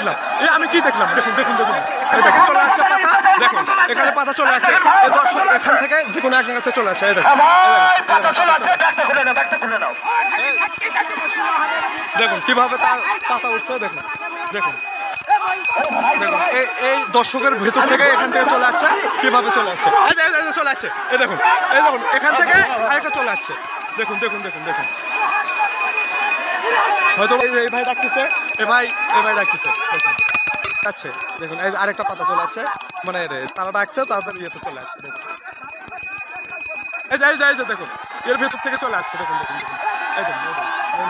দেখলাম আমি কি দেখলাম দেখুন দেখুন দেখুন চলে যাচ্ছে পাতা দেখুন এখানে পাতা চলে যাচ্ছে এই দর্শক এখান থেকে যে কোনো এক জায়গায় চলে যাচ্ছে দেখুন কিভাবে তার পাতা উঠছে দেখুন দেখুন দেখুন এই দর্শকের ভেতর থেকে এখান থেকে চলে যাচ্ছে কিভাবে চলে যাচ্ছে চলে যাচ্ছে এই দেখুন এখান থেকে আরেকটা চলে যাচ্ছে দেখুন দেখুন দেখুন দেখুন হয়তো এই ভাই ডাকতেছে এই ভাই ডাকতেছে দেখুন যাচ্ছে দেখুন এই আরেকটা পাতা চলে যাচ্ছে মানে তারা ডাকছে তাড়াতাড়ি ইয়েতে চলে যাচ্ছে দেখুন এই যে দেখুন এর ভেতর থেকে চলে যাচ্ছে দেখুন দেখুন দেখুন এই দেখুন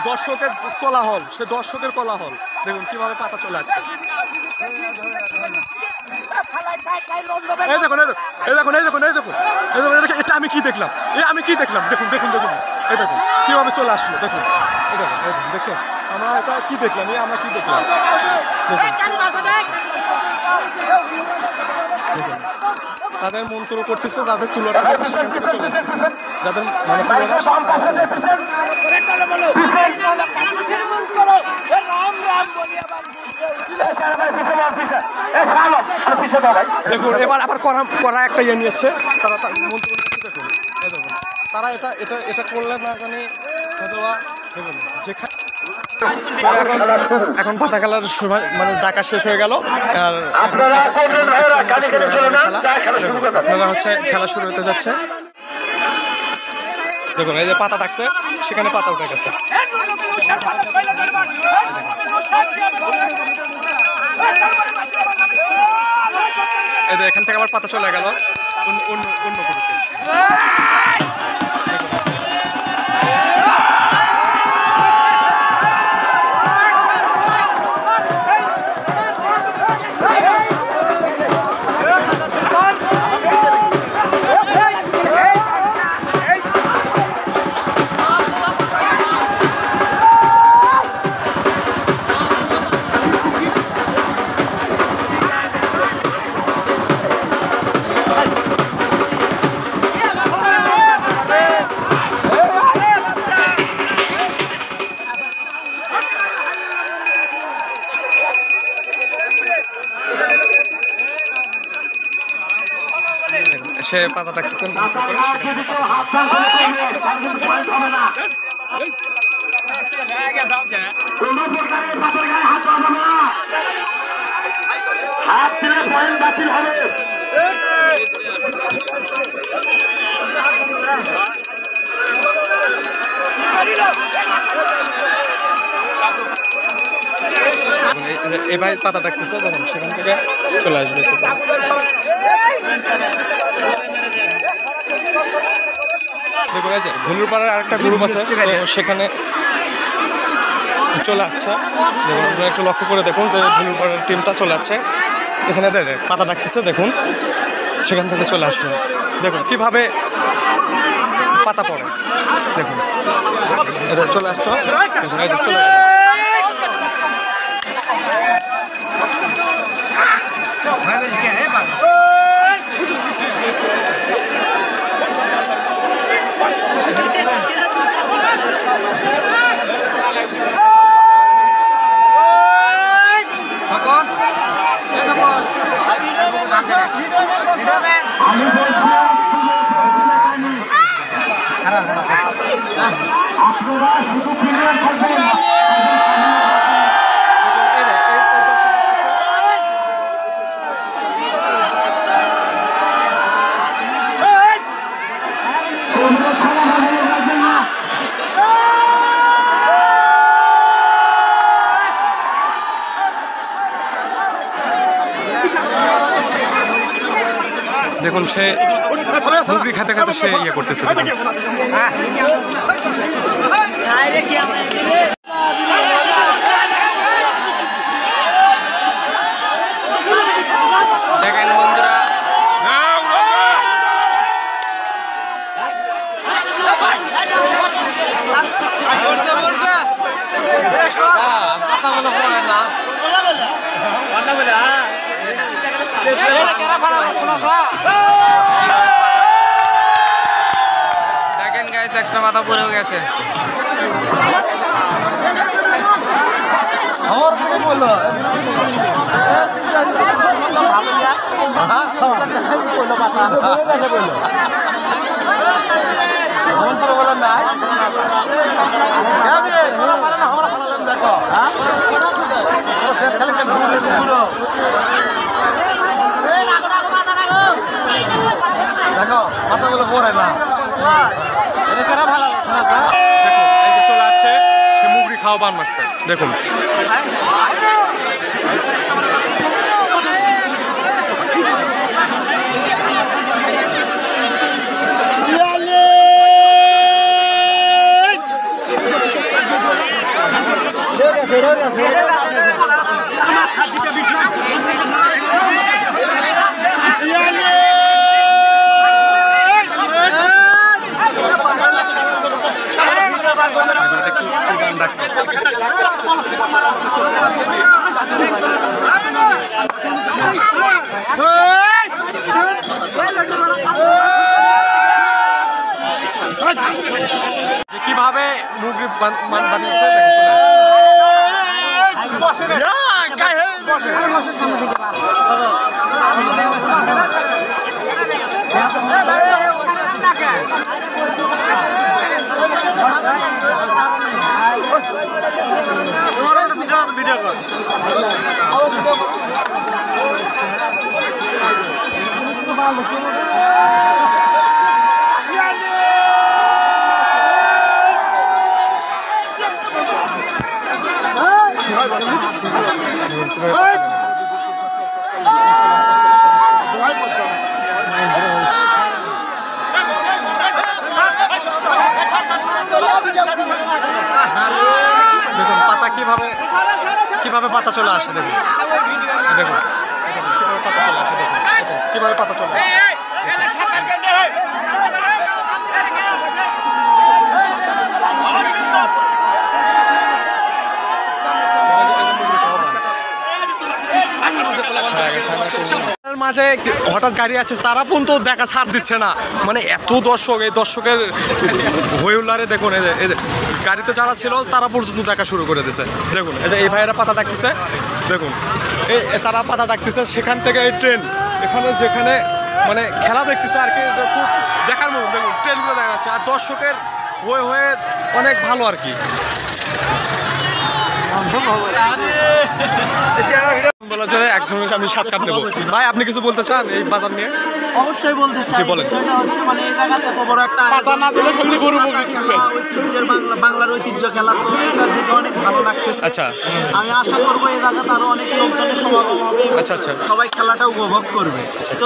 দর্শকের কোলাহল সে দর্শকের কোলাহল দেখুন কিভাবে পাতা চলে যাচ্ছে এই দেখুন এটা আমি কি দেখলাম আমি কি দেখলাম দেখুন দেখুন দেখুন এই দেখুন কিভাবে চলে আসলো দেখুন এই দেখুন দেখছেন আমরা এটা কি দেখলাম আমরা কি দেখলাম দেখুন তাদের মন্ত্র করতেছে যাদের তুলনা সেখান থেকে চলে আসতেছে যাদের মানে দেখুন এবার আবার করা একটা ইয়ে নিয়ে এসছে তারা মন্ত্র করছে দেখুন এই দেখুন তারা এটা করলে না জানি হয়তো দেখুন যেখানে এখন পাতা খেলার সময় মানে ডাকা শেষ হয়ে গেল আর আপনারা হচ্ছে খেলা শুরু হতে যাচ্ছে দেখুন এই যে পাতা ডাকছে সেখানে পাতা উঠে গেছে এই যে এখান থেকে আবার পাতা চলে গেল অন্য গ্রুপে সে পাতা ডাকতেছেন এই ভাই পাতা ডাকতেছে তখন সেখান থেকে চলে আসবে দেখুন আছে ভুলুরপাড়ার আরেকটা গ্রুপ আছে সেখানে চলে আসছে দেখুন আপনারা একটু লক্ষ্য করে দেখুন যে ভুলুরপাড়ার টিমটা চলে আসছে এখানে পাতা ডাকতেছে দেখুন সেখান থেকে চলে আসছে দেখুন কিভাবে পাতা পড়ে দেখুন এটা চলে আসছে দেখুন এই যে চলে দেখুন সে মুরগি খেতে খেতে সে ইয়ে করতেছে দেখেন বন্ধুরা দেখেন গাইস একটা মাথা পড়েও গেছে। দেখো মাথাগুলো পড়ে না ভালো এই যে চলে আসছে সে মুগরি খাওয়া বান মারছে দেখুন। কিভাবে মুগরি বানিয়েছে ভিডিও কর দেখুন পাতা কিভাবে পাতা চলে আসে দেখুন দেখুন কিভাবে পাতা চলে আসে মাঝে হঠাৎ গাড়ি আছে তারা পর্যন্ত দেখা ছাড় দিচ্ছে না, মানে এত দর্শক, এই দর্শকের হইউল্লারে দেখুন এই যে গাড়িতে যারা ছিল তারা পর্যন্ত দেখা শুরু করে দিছে দেখুন। এই যে এই ভাইয়েরা পাতা ডাকতেছে দেখুন, এই তারা পাতা ডাকতেছে সেখান থেকে এই ট্রেন এখানে যেখানে মানে খেলা দেখতেছে আর কি, খুব দেখার মতো দেখুন ট্রেনগুলো দেখা যাচ্ছে আর দর্শকের হয়ে অনেক ভালো আর কি। একজনের আমি সাক্ষাৎ নেব। ভাই আপনি কিছু বলতে চান এই বাজার নিয়ে? অবশ্যই বলতে চাই। বিষয়টা হচ্ছে মানে এই জায়গাতে এত বড় একটা বাংলার ঐতিহ্য খেলা, তো এটা দেখে অনেক ভালো লাগতেছে। আচ্ছা, আমি আশা করবো এই জায়গাতে আরো অনেক লোকজনের সমাগম হবে। আচ্ছা আচ্ছা, সবাই খেলাটা উপভোগ করবে। তো